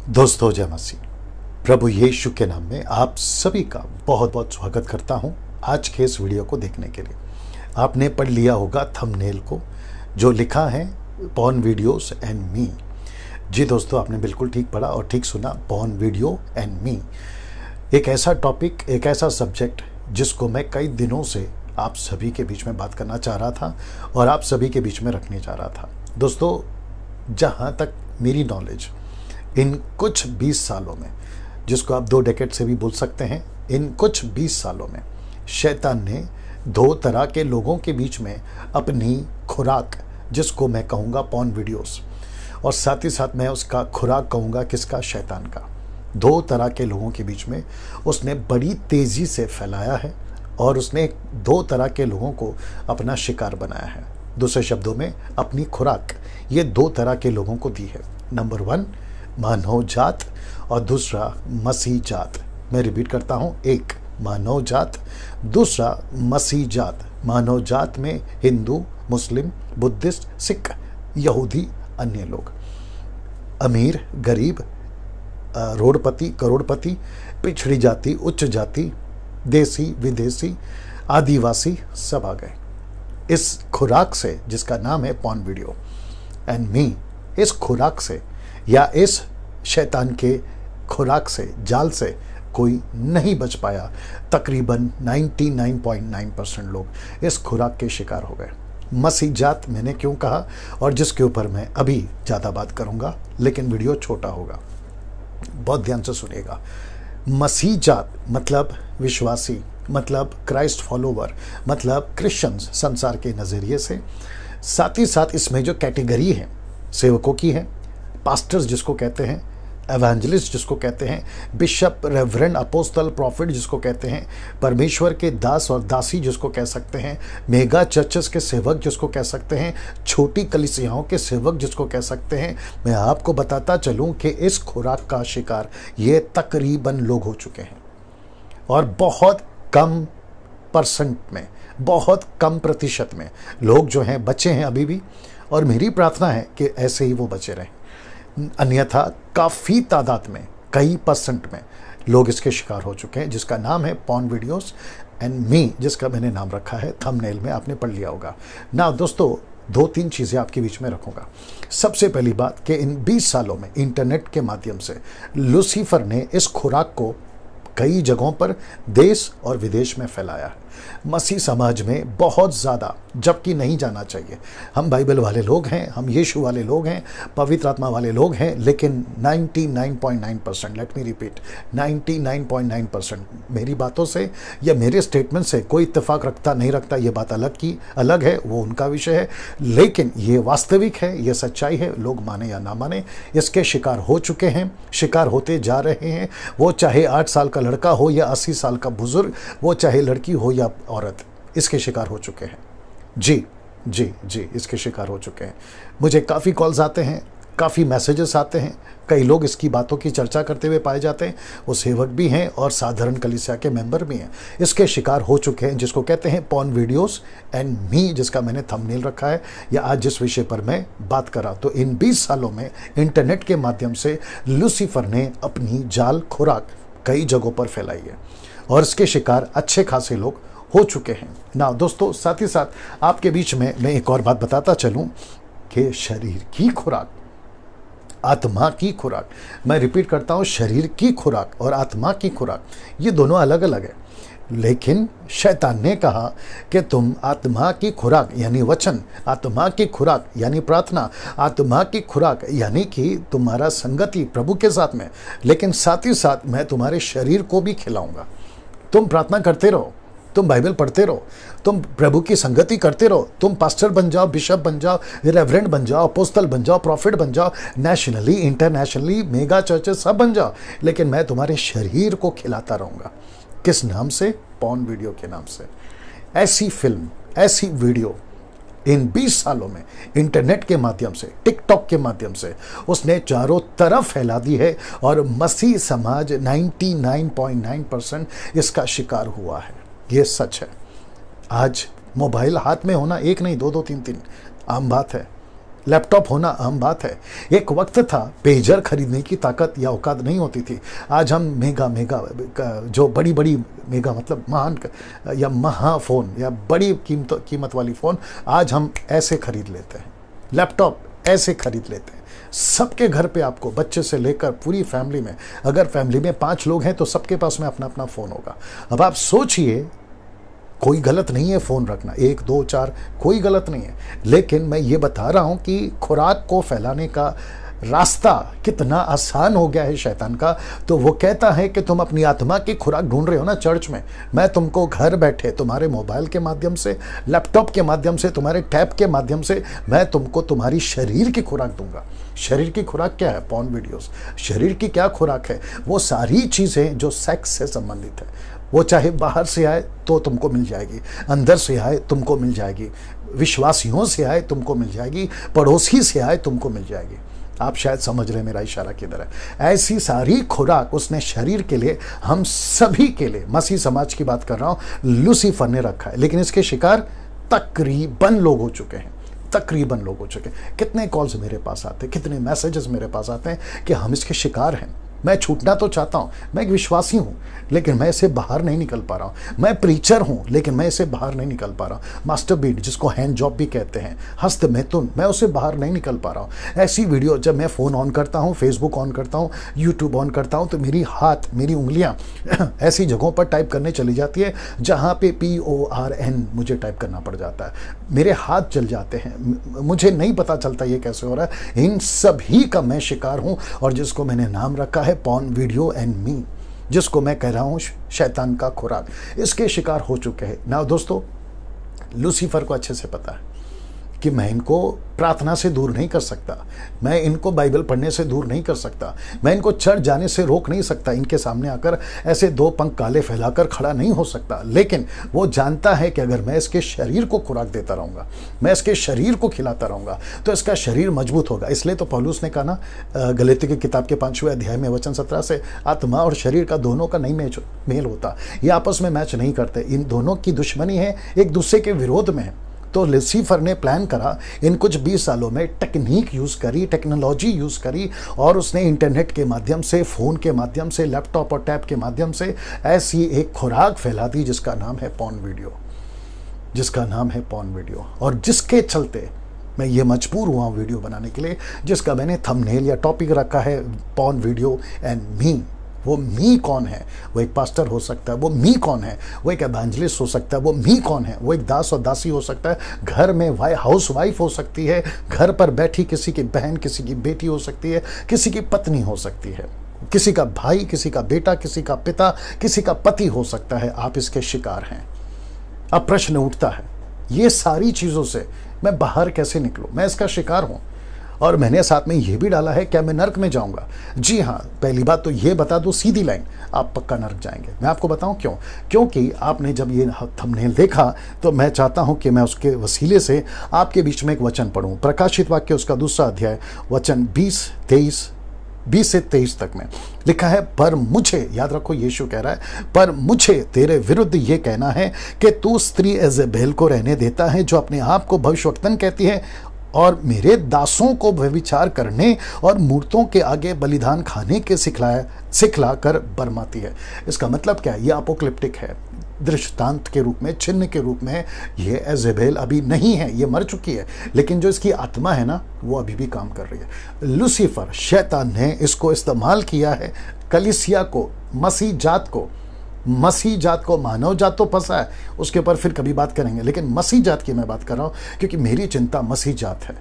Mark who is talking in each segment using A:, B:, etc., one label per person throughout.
A: दोस्तों, जय मसीह। प्रभु यीशु के नाम में आप सभी का बहुत बहुत स्वागत करता हूं आज के इस वीडियो को देखने के लिए। आपने पढ़ लिया होगा थंबनेल को, जो लिखा है पॉर्न वीडियोस एंड मी। जी दोस्तों, आपने बिल्कुल ठीक पढ़ा और ठीक सुना, पॉर्न वीडियो एंड मी। एक ऐसा टॉपिक, एक ऐसा सब्जेक्ट जिसको मैं कई दिनों से आप सभी के बीच में बात करना चाह रहा था और आप सभी के बीच में रखने जा रहा था। दोस्तों, जहाँ तक मेरी नॉलेज, इन कुछ 20 सालों में, जिसको आप 2 डेकेड से भी बोल सकते हैं, इन कुछ 20 सालों में शैतान ने 2 तरह के लोगों के बीच में अपनी खुराक, जिसको मैं कहूँगा पॉर्न वीडियोस, और साथ ही साथ मैं उसका खुराक कहूँगा किसका, शैतान का, 2 तरह के लोगों के बीच में उसने बड़ी तेज़ी से फैलाया है और उसने 2 तरह के लोगों को अपना शिकार बनाया है। दूसरे शब्दों में, अपनी खुराक ये 2 तरह के लोगों को दी है। नंबर 1 मानव जात और दूसरा मसीह जात। मैं रिपीट करता हूँ, एक मानव जात, दूसरा मसीह जात। मानव जात में हिंदू, मुस्लिम, बुद्धिस्ट, सिख, यहूदी, अन्य लोग, अमीर, गरीब, रोडपति, करोड़पति, पिछड़ी जाति, उच्च जाति, देसी, विदेशी, आदिवासी, सब आ गए इस खुराक से, जिसका नाम है पॉर्न वीडियो एंड मी। इस खुराक से या इस शैतान के खुराक से, जाल से कोई नहीं बच पाया। तकरीबन 99.9% लोग इस खुराक के शिकार हो गए। मसीह जात मैंने क्यों कहा, और जिसके ऊपर मैं अभी ज़्यादा बात करूँगा, लेकिन वीडियो छोटा होगा, बहुत ध्यान से सुनिएगा। मसीह जात मतलब विश्वासी, मतलब क्राइस्ट फॉलोवर, मतलब क्रिश्चियंस संसार के नज़रिए से। साथ ही साथ इसमें जो कैटेगरी है सेवकों की है, पास्टर्स जिसको कहते हैं, एवेंजलिस्ट जिसको कहते हैं, बिशप, रेवरेंड, अपोस्तल, प्रॉफिट जिसको कहते हैं, परमेश्वर के दास और दासी जिसको कह सकते हैं, मेगा चर्चेस के सेवक जिसको कह सकते हैं, छोटी कलीसियाओं के सेवक जिसको कह सकते हैं। मैं आपको बताता चलूं कि इस खुराक का शिकार ये तकरीबन लोग हो चुके हैं, और बहुत कम परसेंट में, बहुत कम प्रतिशत में लोग जो हैं बचे हैं अभी भी, और मेरी प्रार्थना है कि ऐसे ही वो बचे रहें। अन्यथा काफ़ी तादाद में, कई परसेंट में लोग इसके शिकार हो चुके हैं, जिसका नाम है पॉर्न वीडियोस एंड मी, जिसका मैंने नाम रखा है थंबनेल में, आपने पढ़ लिया होगा ना। दोस्तों, 2-3 चीज़ें आपके बीच में रखूँगा। सबसे पहली बात कि इन 20 सालों में इंटरनेट के माध्यम से लूसीफर ने इस खुराक को कई जगहों पर देश और विदेश में फैलाया है। मसीह समाज में बहुत ज़्यादा, जबकि नहीं जाना चाहिए। हम बाइबल वाले लोग हैं, हम यीशु वाले लोग हैं, पवित्र आत्मा वाले लोग हैं, लेकिन 99.9%, लेट मी रिपीट, 99.9% मेरी बातों से या मेरे स्टेटमेंट से कोई इत्तेफाक रखता नहीं रखता, ये बात अलग है, वो उनका विषय है, लेकिन ये वास्तविक है, ये सच्चाई है। लोग माने या ना माने, इसके शिकार हो चुके हैं, शिकार होते जा रहे हैं। वो चाहे 8 साल का लड़का हो या 80 साल का बुजुर्ग, वो चाहे लड़की हो या औरत, इसके शिकार हो चुके हैं। जी, इसके शिकार हो चुके हैं। मुझे काफ़ी कॉल्स आते हैं, काफ़ी मैसेजेस आते हैं, कई लोग इसकी बातों की चर्चा करते हुए पाए जाते हैं। वो सेवक भी हैं और साधारण कलीसिया के मेंबर भी हैं, इसके शिकार हो चुके हैं, जिसको कहते हैं पॉर्न वीडियोस एंड मी, जिसका मैंने थंबनेल रखा है, या आज जिस विषय पर मैं बात कर रहा। तो इन 20 सालों में इंटरनेट के माध्यम से लूसीफर ने अपनी जाल खुराक कई जगहों पर फैलाई है, और इसके शिकार अच्छे खासे लोग हो चुके हैं ना। दोस्तों, साथ ही साथ आपके बीच में मैं एक और बात बताता चलूं कि शरीर की खुराक, आत्मा की खुराक, मैं रिपीट करता हूं, शरीर की खुराक और आत्मा की खुराक, ये दोनों अलग अलग है। लेकिन शैतान ने कहा कि तुम आत्मा की खुराक यानी वचन, आत्मा की खुराक यानी प्रार्थना, आत्मा की खुराक यानी कि तुम्हारा संगति प्रभु के साथ में, लेकिन साथ ही साथ मैं तुम्हारे शरीर को भी खिलाऊंगा। तुम प्रार्थना करते रहो, तुम बाइबल पढ़ते रहो, तुम प्रभु की संगति करते रहो, तुम पास्टर बन जाओ, बिशप बन जाओ, रेवरेंड बन जाओ, अपोस्तल बन जाओ, प्रॉफिट बन जाओ, नेशनली, इंटरनेशनली, मेगा चर्चेस सब बन जाओ, लेकिन मैं तुम्हारे शरीर को खिलाता रहूँगा। किस नाम से? पॉर्न वीडियो के नाम से। ऐसी फिल्म, ऐसी वीडियो इन 20 सालों में इंटरनेट के माध्यम से, टिकटॉक के माध्यम से उसने चारों तरफ फैला दी है, और मसीह समाज 99.9% इसका शिकार हुआ है। ये सच है। आज मोबाइल हाथ में होना, एक नहीं, 2-2, 3-3 आम बात है, लैपटॉप होना आम बात है। एक वक्त था पेजर खरीदने की ताकत या औकात नहीं होती थी। आज हम मेगा जो बड़ी बड़ी मेगा मतलब महान या महाफोन या बड़ी कीमत वाली फ़ोन आज हम ऐसे खरीद लेते हैं, लैपटॉप ऐसे खरीद लेते हैं। सबके घर पे आपको बच्चे से लेकर पूरी फैमिली में, अगर फैमिली में 5 लोग हैं तो सबके पास में अपना अपना फ़ोन होगा। अब आप सोचिए, कोई गलत नहीं है फ़ोन रखना, 1 2 4 कोई गलत नहीं है, लेकिन मैं ये बता रहा हूँ कि खुराक को फैलाने का रास्ता कितना आसान हो गया है शैतान का। तो वो कहता है कि तुम अपनी आत्मा की खुराक ढूंढ रहे हो ना चर्च में, मैं तुमको घर बैठे तुम्हारे मोबाइल के माध्यम से, लैपटॉप के माध्यम से, तुम्हारे टैब के माध्यम से मैं तुमको तुम्हारी शरीर की खुराक दूंगा। शरीर की खुराक क्या है? Porn videos. शरीर की क्या खुराक है? वो सारी चीज़ें जो सेक्स से संबंधित है। वो चाहे बाहर से आए तो तुमको मिल जाएगी, अंदर से आए तुमको मिल जाएगी, विश्वासियों से आए तुमको मिल जाएगी, पड़ोसी से आए तुमको मिल जाएगी। आप शायद समझ रहे मेरा इशारा किधर है। ऐसी सारी खुराक उसने शरीर के लिए, हम सभी के लिए, मसीह समाज की बात कर रहा हूं, लूसीफर ने रखा है। लेकिन इसके शिकार तकरीबन लोग हो चुके हैं, तकरीबन लोग हो चुके हैं। कितने कॉल्स मेरे पास आते हैं, कितने मैसेजेस मेरे पास आते हैं कि हम इसके शिकार हैं। मैं छूटना तो चाहता हूँ, मैं एक विश्वासी हूँ, लेकिन मैं इसे बाहर नहीं निकल पा रहा हूँ। मैं प्रीचर हूँ, लेकिन मैं इसे बाहर नहीं निकल पा रहा हूँ। मास्टरबीट, जिसको हैंड जॉब भी कहते हैं, हस्त मैथुन, मैं उसे बाहर नहीं निकल पा रहा हूँ। ऐसी वीडियो जब मैं फ़ोन ऑन करता हूँ, फेसबुक ऑन करता हूँ, यूट्यूब ऑन करता हूँ, तो मेरी हाथ, मेरी उंगलियाँ ऐसी जगहों पर टाइप करने चली जाती है जहाँ पे PORN मुझे टाइप करना पड़ जाता है। मेरे हाथ जल जाते हैं, मुझे नहीं पता चलता ये कैसे हो रहा है। इन सभी का मैं शिकार हूँ, और जिसको मैंने नाम रखा है पॉर्न वीडियो एंड मी, जिसको मैं कह रहा हूं शैतान का खुराक, इसके शिकार हो चुके हैं ना। दोस्तों, लूसीफर को अच्छे से पता है कि मैं इनको प्रार्थना से दूर नहीं कर सकता, मैं इनको बाइबल पढ़ने से दूर नहीं कर सकता, मैं इनको चर्च जाने से रोक नहीं सकता, इनके सामने आकर ऐसे 2 पंख काले फैलाकर खड़ा नहीं हो सकता। लेकिन वो जानता है कि अगर मैं इसके शरीर को खुराक देता रहूँगा, मैं इसके शरीर को खिलाता रहूँगा, तो इसका शरीर मजबूत होगा। इसलिए तो पौलुस ने कहा ना, गलातियों की किताब के 5वें अध्याय में वचन 17 से, आत्मा और शरीर का दोनों का नहीं मेल होता, ये आपस में मैच नहीं करते, इन दोनों की दुश्मनी है, एक दूसरे के विरोध में है। तो लूसीफर ने प्लान करा, इन कुछ 20 सालों में टेक्निक यूज़ करी, टेक्नोलॉजी यूज़ करी, और उसने इंटरनेट के माध्यम से, फ़ोन के माध्यम से, लैपटॉप और टैब के माध्यम से ऐसी एक खुराक फैला दी जिसका नाम है पॉर्न वीडियो, जिसका नाम है पॉर्न वीडियो। और जिसके चलते मैं ये मजबूर हुआ वीडियो बनाने के लिए, जिसका मैंने थंबनेल या टॉपिक रखा है पॉर्न वीडियो एंड मी। वो मी कौन है? वो एक पास्टर हो सकता है। वो मी कौन है? वो एक एवेंजलिस्ट हो सकता है। वो मी कौन है? वो एक दास और दासी हो सकता है। घर में हाउस वाइफ हो सकती है, घर पर बैठी किसी की बहन, किसी की बेटी हो सकती है, किसी की पत्नी हो सकती है, किसी का भाई, किसी का बेटा, किसी का पिता, किसी का पति हो सकता है। आप इसके शिकार हैं। अब प्रश्न उठता है, ये सारी चीज़ों से मैं बाहर कैसे निकलूं? मैं इसका शिकार हूं, और मैंने साथ में ये भी डाला है, क्या मैं नर्क में जाऊंगा? जी हाँ, पहली बात तो ये बता दूं, सीधी लाइन, आप पक्का नर्क जाएंगे। मैं आपको बताऊं क्यों? क्योंकि आपने जब ये थंबनेल देखा तो मैं चाहता हूं कि मैं उसके वसीले से आपके बीच में एक वचन पढ़ूं। प्रकाशित वाक्य उसका 2 अध्याय वचन 20 से 23 तक में लिखा है, पर मुझे, याद रखो यीशु कह रहा है, पर मुझे तेरे विरुद्ध ये कहना है कि तू स्त्री इजेबेल को रहने देता है, जो अपने आप को भविष्यवक्तन कहती है और मेरे दासों को व्यभिचार करने और मूर्तों के आगे बलिदान खाने के सिखला कर बरमाती है। इसका मतलब क्या है? ये अपोक्लिप्टिक है, दृष्टांत के रूप में, चिन्ह के रूप में। ये इजेबेल अभी नहीं है, ये मर चुकी है, लेकिन जो इसकी आत्मा है ना, वो अभी भी काम कर रही है। लूसीफर, शैतान ने इसको इस्तेमाल किया है कलीसिया को, मसीह जात को, मानव जात तो फंसा है, उसके ऊपर फिर कभी बात करेंगे, लेकिन मसीह जात की मैं बात कर रहा हूं, क्योंकि मेरी चिंता मसीह जात है,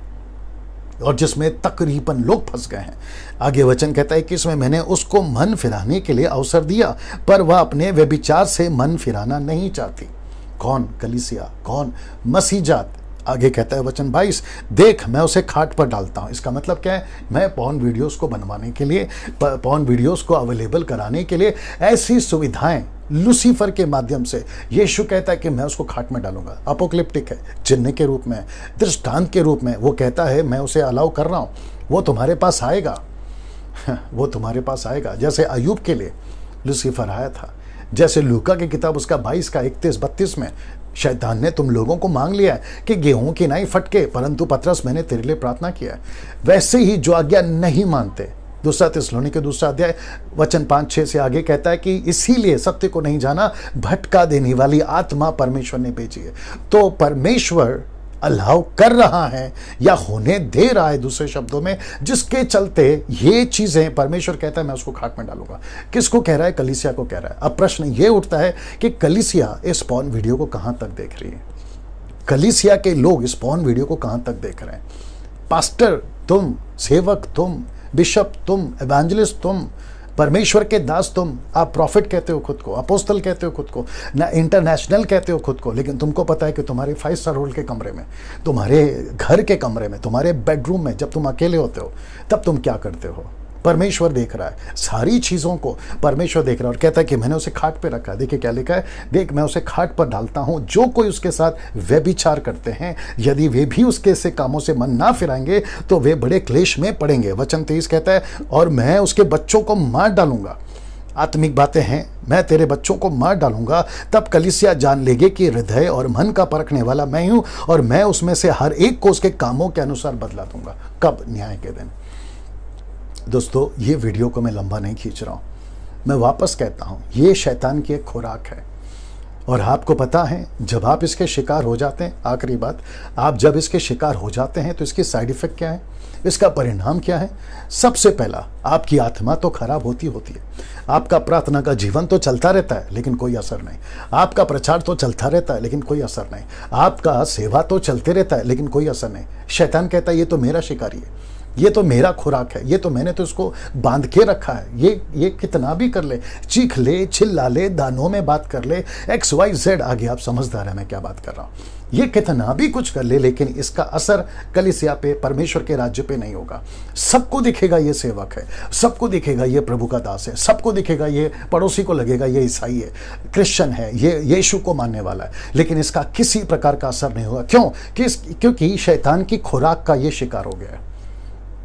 A: और जिसमें तकरीबन लोग फंस गए हैं। आगे वचन कहता है कि इसमें मैंने उसको मन फिराने के लिए अवसर दिया, पर वह अपने व्यभिचार से मन फिराना नहीं चाहती। कौन? कलीसिया। कौन? मसीह जात। आगे कहता है वचन 22, देख मैं उसे खाट पर डालता हूं। इसका मतलब क्या है? मैं पॉर्न वीडियोस को बनवाने के लिए, पॉर्न वीडियोस को अवेलेबल कराने के लिए ऐसी सुविधाएं लूसीफर के माध्यम से यीशु कहता है कि मैं उसको खाट में डालूंगा। अपोक्लिप्टिक है, चिन्ह के रूप में, दृष्टांत के रूप में। वो कहता है मैं उसे अलाउ कर रहा हूं, वो तुम्हारे पास आएगा वो तुम्हारे पास आएगा। जैसे अय्यूब के लिए लूसीफर आया था, जैसे लूका की किताब उसका 22 का 31-32 में शैतान ने तुम लोगों को मांग लिया है कि गेहूं की नाई फटके, परंतु पतरस मैंने तेरे लिए प्रार्थना किया है। वैसे ही जो आज्ञा नहीं मानते, दूसरा थिस्सलुनीके दूसरा अध्याय वचन 5-6 से आगे कहता है कि इसीलिए सत्य को नहीं जाना, भटका देने वाली आत्मा परमेश्वर ने भेजी है। तो परमेश्वर अलाउ कर रहा है या होने दे रहा है, दूसरे शब्दों में, जिसके चलते ये चीजें परमेश्वर कहता है मैं उसको खाट में डालूंगा। किसको कह रहा है? कलीसिया को कह रहा है। अब प्रश्न ये उठता है कि कलीसिया इस पॉर्न वीडियो को कहां तक देख रही है? कलीसिया के लोग इस पॉर्न वीडियो को कहां तक देख रहे हैं? पास्टर तुम, सेवक तुम, बिशप तुम, एवेंजलिस्ट तुम, परमेश्वर के दास तुम, आप प्रॉफिट कहते हो खुद को, अपोस्तल कहते हो खुद को, ना इंटरनेशनल कहते हो खुद को, लेकिन तुमको पता है कि तुम्हारे 5 स्टार होटल के कमरे में, तुम्हारे घर के कमरे में, तुम्हारे बेडरूम में जब तुम अकेले होते हो तब तुम क्या करते हो? परमेश्वर देख रहा है, सारी चीज़ों को परमेश्वर देख रहा है और कहता है कि मैंने उसे खाट पे रखा है। देखिए क्या लिखा है, देख मैं उसे खाट पर डालता हूं, जो कोई उसके साथ व्यभिचार करते हैं, यदि वे भी उसके से कामों से मन ना फिराएंगे तो वे बड़े क्लेश में पड़ेंगे। वचन 23 कहता है, और मैं उसके बच्चों को मार डालूंगा। आत्मिक बातें हैं, मैं तेरे बच्चों को मार डालूंगा। तब कलीसिया जान लेगी कि हृदय और मन का परखने वाला मैं हूं, और मैं उसमें से हर एक को उसके कामों के अनुसार बदला दूंगा। कब? न्याय के दिन। दोस्तों, ये वीडियो को मैं लंबा नहीं खींच रहा हूँ, मैं वापस कहता हूँ, ये शैतान की एक खुराक है। और आपको पता है, जब आप इसके शिकार हो जाते हैं, आखिरी बात, आप जब इसके शिकार हो जाते हैं तो इसके साइड इफेक्ट क्या है, इसका परिणाम क्या है? सबसे पहला, आपकी आत्मा तो खराब होती है। आपका प्रार्थना का जीवन तो चलता रहता है लेकिन कोई असर नहीं। आपका प्रचार तो चलता रहता है लेकिन कोई असर नहीं। आपका सेवा तो चलते रहता है लेकिन कोई असर नहीं। शैतान कहता है ये तो मेरा शिकारी है, ये तो मेरा खुराक है, ये तो मैंने तो इसको बांध के रखा है। ये कितना भी कर ले, चीख ले, चिल्ला ले, दानों में बात कर ले, XYZ, आगे आप समझदार है मैं क्या बात कर रहा हूँ। ये कितना भी कुछ कर ले, लेकिन इसका असर कलीसिया पे, परमेश्वर के राज्य पे नहीं होगा। सबको दिखेगा ये सेवक है, सबको दिखेगा ये प्रभु का दास है, सबको दिखेगा ये पड़ोसी को लगेगा ये ईसाई है, क्रिश्चियन है, ये यीशु को मानने वाला है, लेकिन इसका किसी प्रकार का असर नहीं होगा। क्यों? क्योंकि शैतान की खुराक का ये शिकार हो गया है।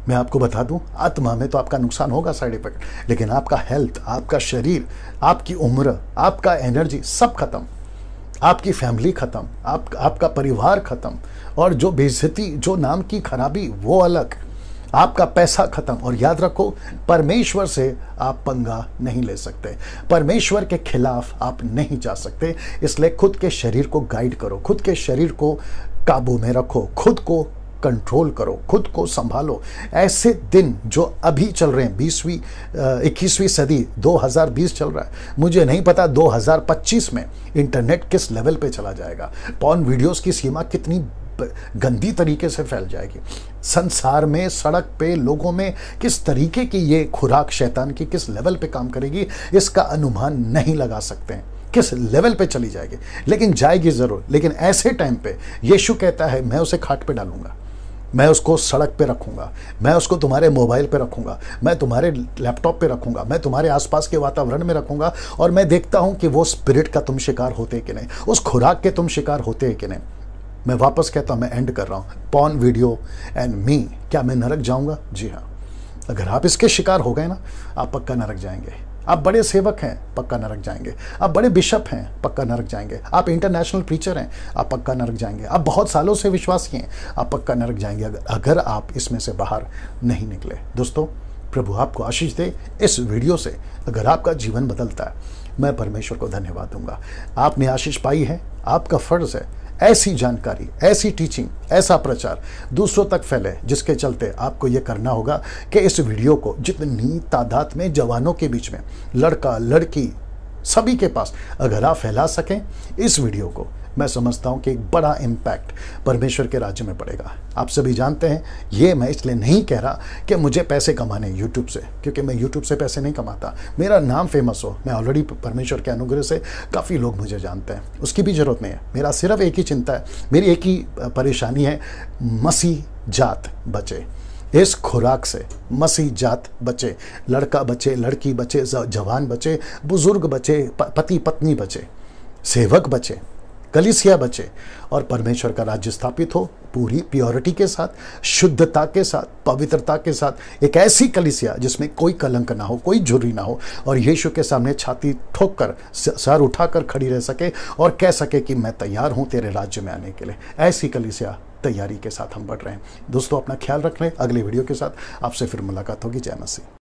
A: मैं आपको बता दूं, आत्मा में तो आपका नुकसान होगा, साइड इफेक्ट, लेकिन आपका हेल्थ, आपका शरीर, आपकी उम्र, आपका एनर्जी सब खत्म, आपकी फैमिली खत्म, आपका परिवार खत्म, और जो बेइज्जती, जो नाम की खराबी वो अलग, आपका पैसा खत्म। और याद रखो, परमेश्वर से आप पंगा नहीं ले सकते, परमेश्वर के खिलाफ आप नहीं जा सकते। इसलिए खुद के शरीर को गाइड करो, खुद के शरीर को काबू में रखो, खुद को कंट्रोल करो, खुद को संभालो। ऐसे दिन जो अभी चल रहे हैं, 21वीं सदी 2020 चल रहा है, मुझे नहीं पता 2025 में इंटरनेट किस लेवल पे चला जाएगा, पॉर्न वीडियोस की सीमा कितनी गंदी तरीके से फैल जाएगी, संसार में, सड़क पे, लोगों में किस तरीके की ये खुराक शैतान की किस लेवल पे काम करेगी, इसका अनुमान नहीं लगा सकते हैं किस लेवल पे चली जाएगी, लेकिन जाएगी जरूर। लेकिन ऐसे टाइम पे यीशु कहता है मैं उसे खाट पे डालूंगा, मैं उसको सड़क पे रखूंगा, मैं उसको तुम्हारे मोबाइल पे रखूंगा, मैं तुम्हारे लैपटॉप पे रखूंगा, मैं तुम्हारे आसपास के वातावरण में रखूंगा, और मैं देखता हूं कि वो स्पिरिट का तुम शिकार होते कि नहीं, उस खुराक के तुम शिकार होते हैं कि नहीं। मैं वापस कहता हूं, मैं एंड कर रहा हूं, पॉर्न वीडियो एंड मी, क्या मैं नरक जाऊंगा? जी हाँ, अगर आप इसके शिकार हो गए ना, आप पक्का नरक जाएंगे। आप बड़े सेवक हैं, पक्का नरक जाएंगे। आप बड़े बिशप हैं, पक्का नरक जाएंगे। आप इंटरनेशनल प्रीचर हैं, आप पक्का नरक जाएंगे। आप बहुत सालों से विश्वासी हैं, आप पक्का नरक जाएंगे अगर आप इसमें से बाहर नहीं निकले। दोस्तों, प्रभु आपको आशीष दे। इस वीडियो से अगर आपका जीवन बदलता है, मैं परमेश्वर को धन्यवाद दूंगा। आपने आशीष पाई है, आपका फर्ज है ऐसी जानकारी, ऐसी टीचिंग, ऐसा प्रचार दूसरों तक फैले, जिसके चलते आपको यह करना होगा कि इस वीडियो को जितनी तादाद में जवानों के बीच में, लड़का लड़की सभी के पास अगर आप फैला सकें इस वीडियो को, मैं समझता हूं कि एक बड़ा इम्पैक्ट परमेश्वर के राज्य में पड़ेगा। आप सभी जानते हैं, ये मैं इसलिए नहीं कह रहा कि मुझे पैसे कमाने यूट्यूब से, क्योंकि मैं यूट्यूब से पैसे नहीं कमाता। मेरा नाम फेमस हो, मैं ऑलरेडी परमेश्वर के अनुग्रह से काफ़ी लोग मुझे जानते हैं, उसकी भी ज़रूरत नहीं है। मेरा सिर्फ एक ही चिंता है, मेरी एक ही परेशानी है, मसीह जात बचे इस खुराक से, मसीह जात बचे, लड़का बचे, लड़की बचे, जवान बचे, बुजुर्ग बचे, पति पत्नी बचे, सेवक बचे, कलीसिया बचे और परमेश्वर का राज्य स्थापित हो, पूरी प्योरिटी के साथ, शुद्धता के साथ, पवित्रता के साथ। एक ऐसी कलीसिया जिसमें कोई कलंक ना हो, कोई झुर्री ना हो, और यीशु के सामने छाती ठोक कर, सर उठाकर खड़ी रह सके और कह सके कि मैं तैयार हूं तेरे राज्य में आने के लिए। ऐसी कलीसिया तैयारी के साथ हम बढ़ रहे हैं। दोस्तों, अपना ख्याल रख रहे हैं। अगले वीडियो के साथ आपसे फिर मुलाकात होगी। जय मसीह।